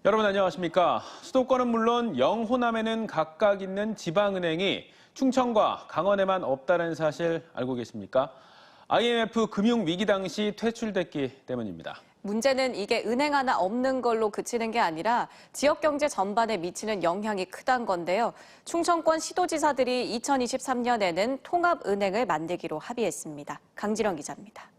여러분 안녕하십니까? 수도권은 물론 영호남에는 각각 있는 지방은행이 충청과 강원에만 없다는 사실 알고 계십니까? IMF 금융위기 당시 퇴출됐기 때문입니다. 문제는 이게 은행 하나 없는 걸로 그치는 게 아니라 지역 경제 전반에 미치는 영향이 크다는 건데요. 충청권 시도지사들이 2023년에는 통합은행을 만들기로 합의했습니다. 강진영 기자입니다.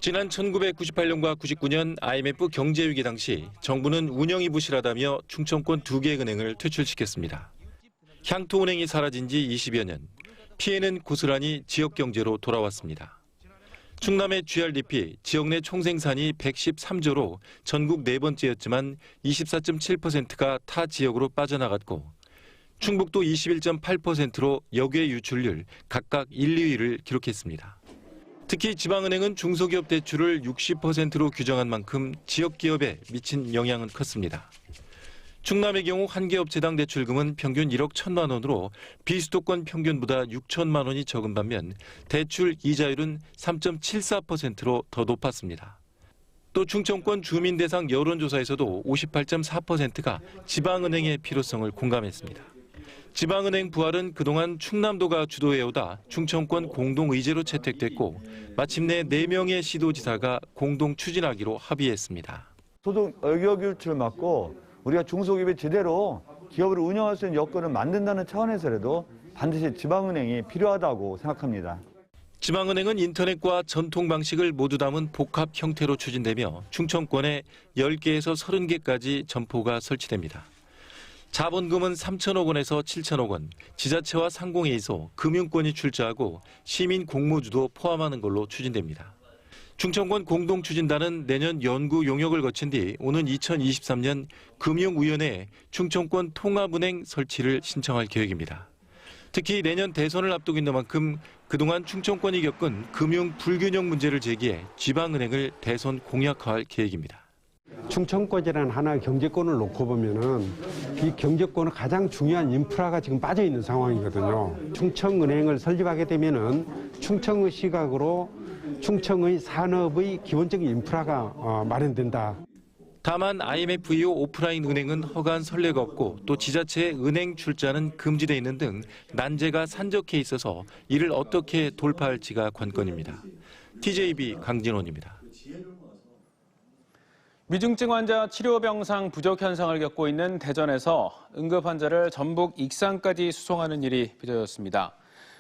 지난 1998년과 99년 IMF 경제위기 당시 정부는 운영이 부실하다며 충청권 2개 은행을 퇴출시켰습니다. 향토은행이 사라진 지 20여 년, 피해는 고스란히 지역 경제로 돌아왔습니다. 충남의 GRDP, 지역 내 총생산이 113조로 전국 네 번째였지만 24.7%가 타 지역으로 빠져나갔고 충북도 21.8%로 역외 유출률 각각 1, 2위를 기록했습니다. 특히 지방은행은 중소기업 대출을 60%로 규정한 만큼 지역기업에 미친 영향은 컸습니다. 충남의 경우 한 개 업체당 대출금은 평균 1억 1천만 원으로 비수도권 평균보다 6천만 원이 적은 반면 대출 이자율은 3.74%로 더 높았습니다. 또 충청권 주민 대상 여론조사에서도 58.4%가 지방은행의 필요성을 공감했습니다. 지방은행 부활은 그동안 충남도가 주도해오다 충청권 공동의제로 채택됐고 마침내 4명의 시도지사가 공동 추진하기로 합의했습니다. 소득 의격 유출을 막고 우리가 중소기업이 제대로 기업을 운영할 수 있는 여건을 만든다는 차원에서라도 반드시 지방은행이 필요하다고 생각합니다. 지방은행은 인터넷과 전통 방식을 모두 담은 복합 형태로 추진되며 충청권에 10개에서 30개까지 점포가 설치됩니다. 자본금은 3천억 원에서 7천억 원, 지자체와 상공회의소, 금융권이 출자하고 시민 공모주도 포함하는 걸로 추진됩니다. 충청권 공동추진단은 내년 연구 용역을 거친 뒤 오는 2023년 금융위원회에 충청권 통합은행 설치를 신청할 계획입니다. 특히 내년 대선을 앞두고 있는 만큼 그동안 충청권이 겪은 금융 불균형 문제를 제기해 지방은행을 대선 공약화할 계획입니다. 충청권이라는 하나의 경제권을 놓고 보면은 이 경제권은 가장 중요한 인프라가 지금 빠져 있는 상황이거든요. 충청은행을 설립하게 되면은 충청의 시각으로 충청의 산업의 기본적인 인프라가 마련된다. 다만 IMF 이후 오프라인 은행은 허가한 선례가 없고 또 지자체의 은행 출자는 금지돼 있는 등 난제가 산적해 있어서 이를 어떻게 돌파할지가 관건입니다. TJB 강진원입니다. 위중증 환자 치료 병상 부족 현상을 겪고 있는 대전에서 응급 환자를 전북 익산까지 수송하는 일이 빚어졌습니다.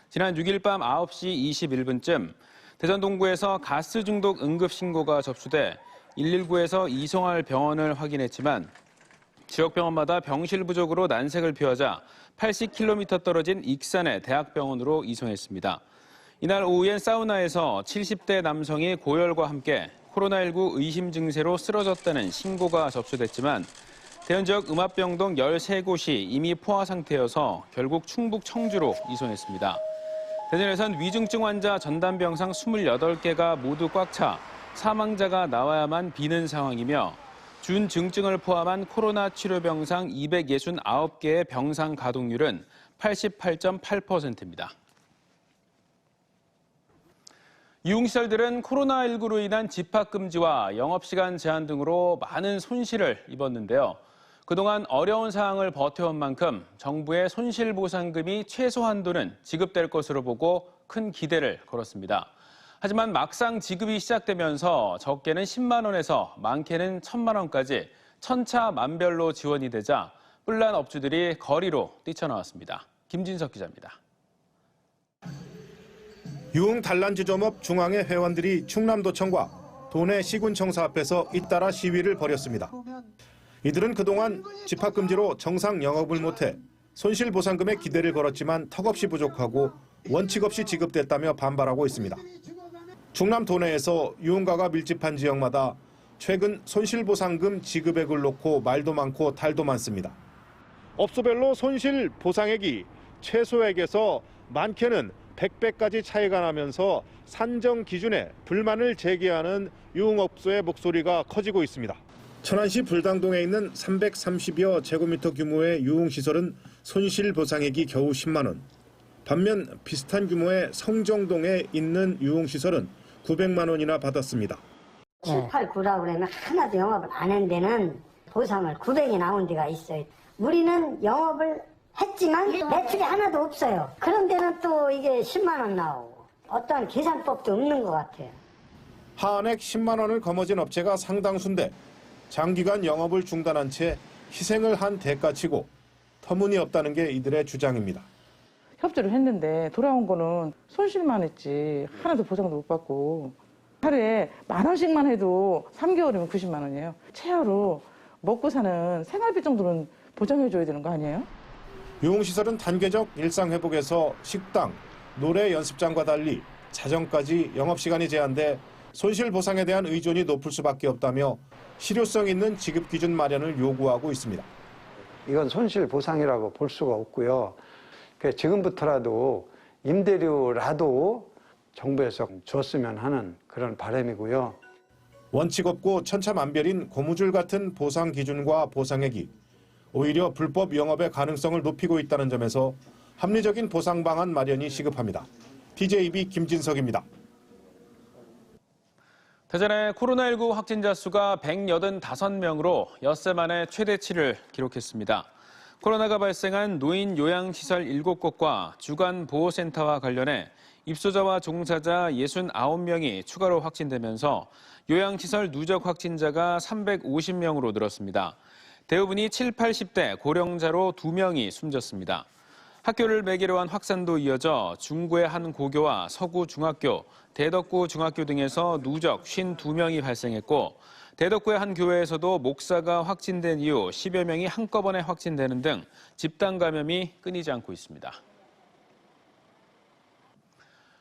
지난 6일 밤 9시 21분쯤 대전 동구에서 가스 중독 응급 신고가 접수돼 119에서 이송할 병원을 확인했지만 지역 병원마다 병실 부족으로 난색을 피하자 80km 떨어진 익산의 대학병원으로 이송했습니다. 이날 오후엔 사우나에서 70대 남성이 고열과 함께 코로나19 의심 증세로 쓰러졌다는 신고가 접수됐지만 대전 지역 음압병동 13곳이 이미 포화 상태여서 결국 충북 청주로 이송했습니다. 대전에선 위중증 환자 전담병상 28개가 모두 꽉 차 사망자가 나와야만 비는 상황이며 준증증을 포함한 코로나 치료 병상 269개의 병상 가동률은 88.8%입니다. 유흥시설들은 코로나19로 인한 집합금지와 영업시간 제한 등으로 많은 손실을 입었는데요. 그동안 어려운 상황을 버텨온 만큼 정부의 손실보상금이 최소 한도는 지급될 것으로 보고 큰 기대를 걸었습니다. 하지만 막상 지급이 시작되면서 적게는 10만 원에서 많게는 1,000만 원까지 천차만별로 지원이 되자 뿔난 업주들이 거리로 뛰쳐나왔습니다. 김진석 기자입니다. 유흥 단란주점업 중앙회 회원들이 충남도청과 도내 시군청사 앞에서 잇따라 시위를 벌였습니다. 이들은 그동안 집합금지로 정상 영업을 못해 손실보상금에 기대를 걸었지만 턱없이 부족하고 원칙 없이 지급됐다며 반발하고 있습니다. 충남 도내에서 유흥가가 밀집한 지역마다 최근 손실보상금 지급액을 놓고 말도 많고 탈도 많습니다. 업소별로 손실보상액이 최소액에서 많게는 100배까지 차이가 나면서 산정 기준에 불만을 제기하는 유흥업소의 목소리가 커지고 있습니다. 천안시 불당동에 있는 330여 제곱미터 규모의 유흥시설은 손실보상액이 겨우 10만 원. 반면 비슷한 규모의 성정동에 있는 유흥시설은 900만 원이나 받았습니다. 7, 8, 9라고 그러면 하나도 영업을 안 한 데는 보상을 900이 나온 데가 있어요. 우리는 영업을 했지만 매출이 하나도 없어요. 그런 데는 또 이게 10만 원 나오고 어떠한 계산법도 없는 것 같아요. 한액 10만 원을 거머쥔 업체가 상당수인데 장기간 영업을 중단한 채 희생을 한 대가치고 터무니없다는 게 이들의 주장입니다. 협조를 했는데 돌아온 거는 손실만 했지 하나도 보상도 못 받고 하루에 10,000원씩만 해도 3개월이면 90만 원이에요. 최하로 먹고 사는 생활비 정도는 보장해줘야 되는 거 아니에요? 유흥시설은 단계적 일상회복에서 식당, 노래 연습장과 달리 자정까지 영업시간이 제한돼 손실보상에 대한 의존이 높을 수밖에 없다며 실효성 있는 지급기준 마련을 요구하고 있습니다. 이건 손실보상이라고 볼 수가 없고요. 지금부터라도 임대료라도 정부에서 줬으면 하는 그런 바람이고요. 원칙 없고 천차만별인 고무줄 같은 보상 기준과 보상액이 오히려 불법 영업의 가능성을 높이고 있다는 점에서 합리적인 보상 방안 마련이 시급합니다. TJB 김진석입니다. 대전의 코로나19 확진자 수가 185명으로 엿새 만에 최대치를 기록했습니다. 코로나가 발생한 노인 요양시설 7곳과 주간보호센터와 관련해 입소자와 종사자 69명이 추가로 확진되면서 요양시설 누적 확진자가 350명으로 늘었습니다. 대부분이 7, 80대 고령자로 2명이 숨졌습니다. 학교를 매개로 한 확산도 이어져 중구의 한 고교와 서구 중학교, 대덕구 중학교 등에서 누적 52명이 발생했고 대덕구의 한 교회에서도 목사가 확진된 이후 10여 명이 한꺼번에 확진되는 등 집단 감염이 끊이지 않고 있습니다.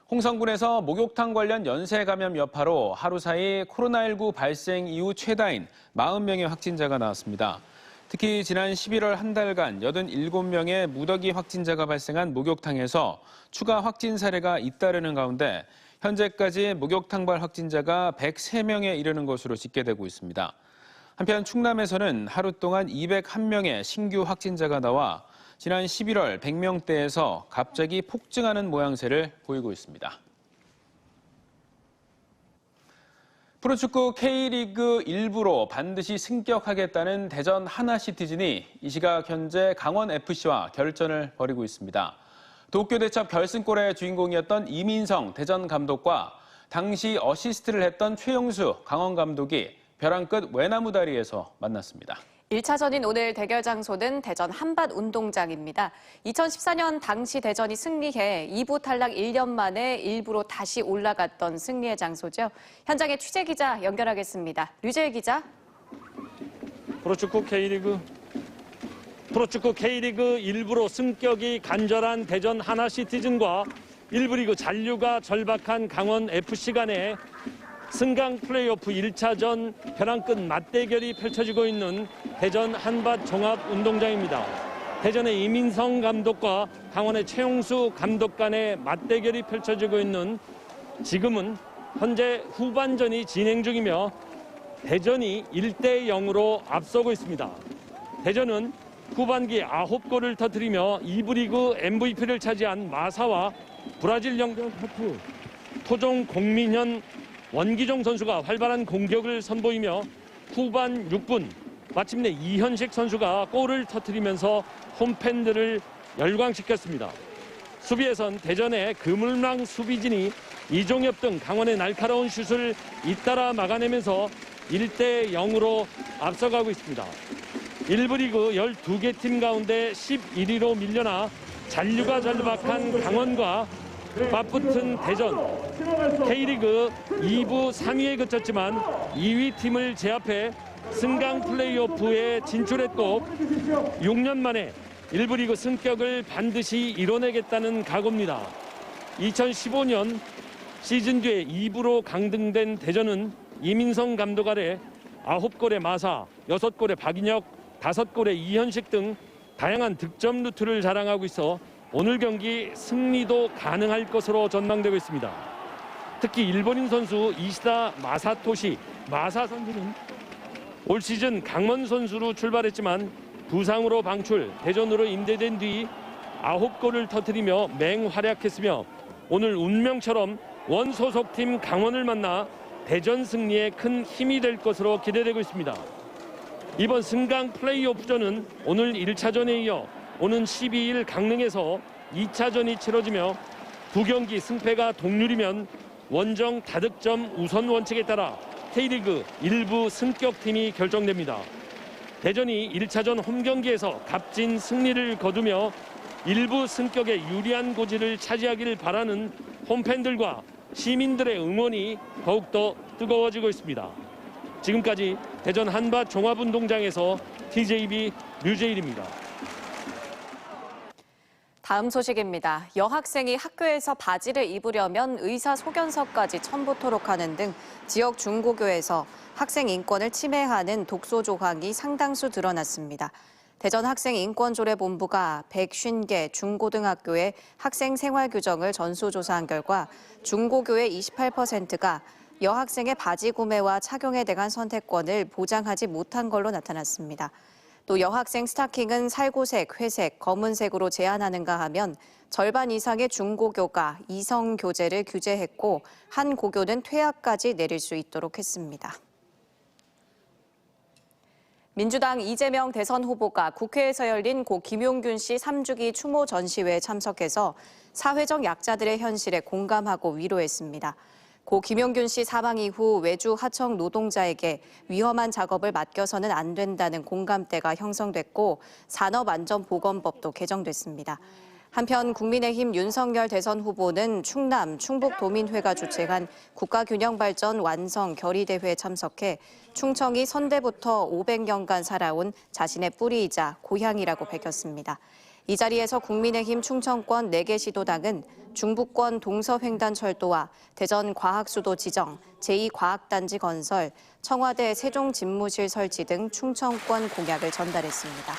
홍성군에서 목욕탕 관련 연쇄 감염 여파로 하루 사이 코로나19 발생 이후 최다인 40명의 확진자가 나왔습니다. 특히 지난 11월 한 달간 87명의 무더기 확진자가 발생한 목욕탕에서 추가 확진 사례가 잇따르는 가운데 현재까지 목욕탕발 확진자가 103명에 이르는 것으로 집계되고 있습니다. 한편 충남에서는 하루 동안 201명의 신규 확진자가 나와 지난 11월 100명대에서 갑자기 폭증하는 모양새를 보이고 있습니다. 프로축구 K리그 1부로 반드시 승격하겠다는 대전 하나시티즌이 이 시각 현재 강원FC와 결전을 벌이고 있습니다. 도쿄 대첩 결승골의 주인공이었던 이민성 대전 감독과 당시 어시스트를 했던 최용수 강원 감독이 벼랑 끝 외나무 다리에서 만났습니다. 1차전인 오늘 대결 장소는 대전 한밭운동장입니다. 2014년 당시 대전이 승리해 2부 탈락 1년 만에 1부로 다시 올라갔던 승리의 장소죠. 현장에 취재 기자 연결하겠습니다. 류재일 기자. 프로축구 K리그 1부로 승격이 간절한 대전 하나시티즌과 1부 리그 잔류가 절박한 강원FC 간의 승강 플레이오프 1차전 벼랑 끝 맞대결이 펼쳐지고 있는 대전 한밭 종합운동장입니다. 대전의 이민성 감독과 강원의 최용수 감독 간의 맞대결이 펼쳐지고 있는 지금은 현재 후반전이 진행 중이며 대전이 1대 0으로 앞서고 있습니다. 대전은 후반기 9골을 터뜨리며 2부 리그 MVP를 차지한 마사와 브라질 영적 하프 토종 공민현 원기종 선수가 활발한 공격을 선보이며 후반 6분 마침내 이현식 선수가 골을 터뜨리면서 홈팬들을 열광시켰습니다. 수비에선 대전의 그물망 수비진이 이종엽 등 강원의 날카로운 슛을 잇따라 막아내면서 1대 0으로 앞서가고 있습니다. 1부 리그 12개 팀 가운데 11위로 밀려나 잔류가 절박한 강원과 맞붙은 대전, K리그 2부 3위에 그쳤지만 2위 팀을 제압해 승강 플레이오프에 진출했고 6년 만에 1부 리그 승격을 반드시 이뤄내겠다는 각오입니다. 2015년 시즌 뒤에 2부로 강등된 대전은 이민성 감독 아래 9골의 마사, 6골의 박인혁, 5골의 이현식 등 다양한 득점 루트를 자랑하고 있어 오늘 경기 승리도 가능할 것으로 전망되고 있습니다. 특히 일본인 선수 이시다 마사토시 마사 선수는 올 시즌 강원 선수로 출발했지만 부상으로 방출, 대전으로 임대된 뒤 9골을 터뜨리며 맹활약했으며 오늘 운명처럼 원 소속팀 강원을 만나 대전 승리에 큰 힘이 될 것으로 기대되고 있습니다. 이번 승강 플레이오프전은 오늘 1차전에 이어 오는 12일 강릉에서 2차전이 치러지며 두 경기 승패가 동률이면 원정 다득점 우선 원칙에 따라 K리그 일부 승격팀이 결정됩니다. 대전이 1차전 홈경기에서 값진 승리를 거두며 일부 승격에 유리한 고지를 차지하길 바라는 홈팬들과 시민들의 응원이 더욱더 뜨거워지고 있습니다. 지금까지 대전 한밭 종합운동장에서 TJB 류재일입니다. 다음 소식입니다. 여학생이 학교에서 바지를 입으려면 의사소견서까지 첨부토록 하는 등 지역 중고교에서 학생 인권을 침해하는 독소 조항이 상당수 드러났습니다. 대전학생인권조례본부가 150개 중고등학교의 학생 생활 규정을 전수조사한 결과 중고교의 28%가 여학생의 바지 구매와 착용에 대한 선택권을 보장하지 못한 걸로 나타났습니다. 또 여학생 스타킹은 살구색, 회색, 검은색으로 제한하는가 하면 절반 이상의 중고교가 이성 교제를 규제했고 한 고교는 퇴학까지 내릴 수 있도록 했습니다. 민주당 이재명 대선 후보가 국회에서 열린 고 김용균 씨 3주기 추모 전시회에 참석해서 사회적 약자들의 현실에 공감하고 위로했습니다. 고 김용균 씨 사망 이후 외주 하청 노동자에게 위험한 작업을 맡겨서는 안 된다는 공감대가 형성됐고 산업안전보건법도 개정됐습니다. 한편 국민의힘 윤석열 대선 후보는 충남 충북도민회가 주최한 국가균형발전 완성 결의대회에 참석해 충청이 선대부터 500년간 살아온 자신의 뿌리이자 고향이라고 밝혔습니다. 이 자리에서 국민의힘 충청권 4개 시도당은 중부권 동서횡단 철도와 대전 과학수도 지정, 제2과학단지 건설, 청와대 세종집무실 설치 등 충청권 공약을 전달했습니다.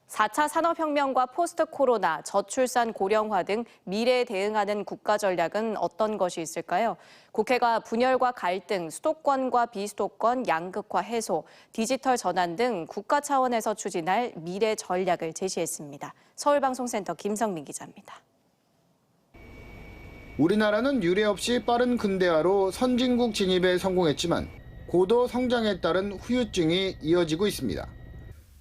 4차 산업혁명과 포스트 코로나, 저출산 고령화 등 미래에 대응하는 국가 전략은 어떤 것이 있을까요? 국회가 분열과 갈등, 수도권과 비수도권 양극화 해소, 디지털 전환 등 국가 차원에서 추진할 미래 전략을 제시했습니다. 서울방송센터 김성민 기자입니다. 우리나라는 유례 없이 빠른 근대화로 선진국 진입에 성공했지만 고도 성장에 따른 후유증이 이어지고 있습니다.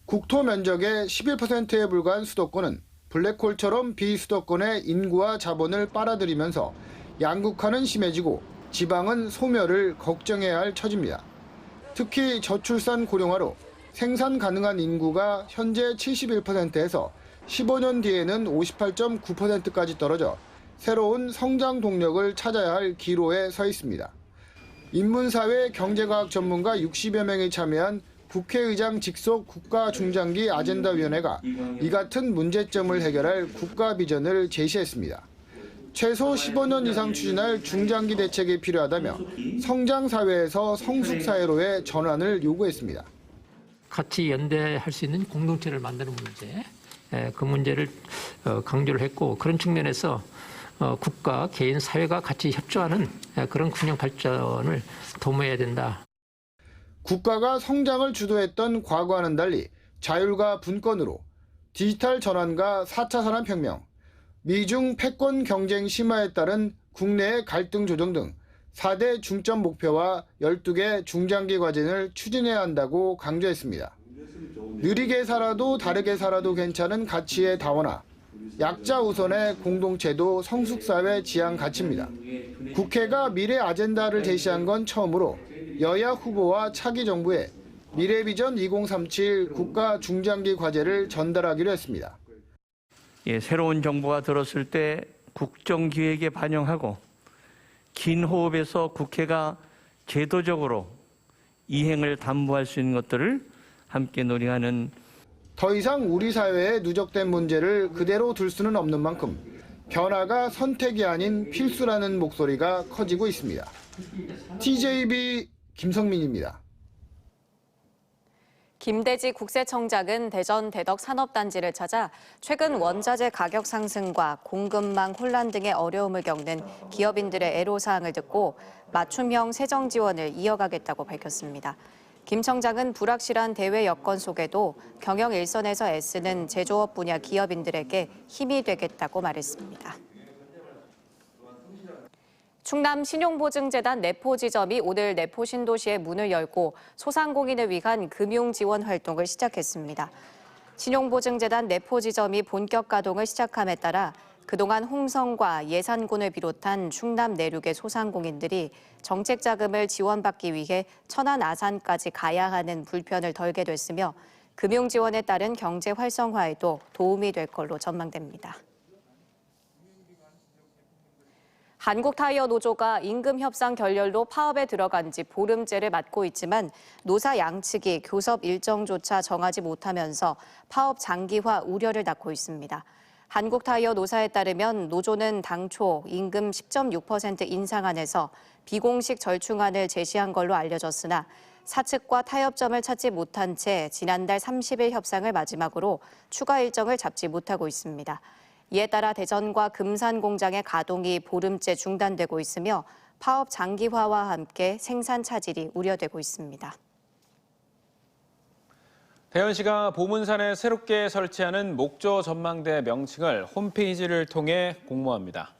국토 면적의 11%에 불과한 수도권은 블랙홀처럼 비수도권의 인구와 자본을 빨아들이면서 양극화는 심해지고 지방은 소멸을 걱정해야 할 처지입니다. 특히 저출산 고령화로 생산 가능한 인구가 현재 71%에서 15년 뒤에는 58.9%까지 떨어져 새로운 성장 동력을 찾아야 할 기로에 서 있습니다. 인문사회 경제과학 전문가 60여 명이 참여한 국회의장 직속 국가중장기 아젠다위원회가 이 같은 문제점을 해결할 국가 비전을 제시했습니다. 최소 15년 이상 추진할 중장기 대책이 필요하다며 성장사회에서 성숙사회로의 전환을 요구했습니다. 같이 연대할 수 있는 공동체를 만드는 문제, 그 문제를 강조를 했고 그런 측면에서 국가, 개인, 사회가 같이 협조하는 그런 균형 발전을 도모해야 된다. 국가가 성장을 주도했던 과거와는 달리 자율과 분권으로 디지털 전환과 4차 산업혁명, 미중 패권 경쟁 심화에 따른 국내의 갈등 조정 등 4대 중점 목표와 12개 중장기 과제를 추진해야 한다고 강조했습니다. 느리게 살아도 다르게 살아도 괜찮은 가치의 다원화, 약자 우선의 공동체도 성숙사회 지향 가치입니다. 국회가 미래 아젠다를 제시한 건 처음으로 여야 후보와 차기 정부에 미래비전 2037 국가 중장기 과제를 전달하기로 했습니다. 새로운 정부가 들었을 때 국정기획에 반영하고 긴 호흡에서 국회가 제도적으로 이행을 담보할 수 있는 것들을 함께 논의하는 더 이상 우리 사회에 누적된 문제를 그대로 둘 수는 없는 만큼 변화가 선택이 아닌 필수라는 목소리가 커지고 있습니다. TJB 김성민입니다. 김대지 국세청장은 대전 대덕 산업단지를 찾아 최근 원자재 가격 상승과 공급망 혼란 등의 어려움을 겪는 기업인들의 애로사항을 듣고 맞춤형 세정 지원을 이어가겠다고 밝혔습니다. 김 청장은 불확실한 대외 여건 속에도 경영 일선에서 애쓰는 제조업 분야 기업인들에게 힘이 되겠다고 말했습니다. 충남 신용보증재단 내포지점이 오늘 내포 신도시에 문을 열고 소상공인을 위한 금융 지원 활동을 시작했습니다. 신용보증재단 내포지점이 본격 가동을 시작함에 따라 그동안 홍성과 예산군을 비롯한 충남 내륙의 소상공인들이 정책 자금을 지원받기 위해 천안 아산까지 가야 하는 불편을 덜게 됐으며 금융 지원에 따른 경제 활성화에도 도움이 될 걸로 전망됩니다. 한국타이어 노조가 임금 협상 결렬로 파업에 들어간 지 보름째를 맞고 있지만 노사 양측이 교섭 일정조차 정하지 못하면서 파업 장기화 우려를 낳고 있습니다. 한국타이어 노사에 따르면 노조는 당초 임금 10.6% 인상안에서 비공식 절충안을 제시한 걸로 알려졌으나 사측과 타협점을 찾지 못한 채 지난달 30일 협상을 마지막으로 추가 일정을 잡지 못하고 있습니다. 이에 따라 대전과 금산 공장의 가동이 보름째 중단되고 있으며 파업 장기화와 함께 생산 차질이 우려되고 있습니다. 대전시가 보문산에 새롭게 설치하는 목조 전망대 명칭을 홈페이지를 통해 공모합니다.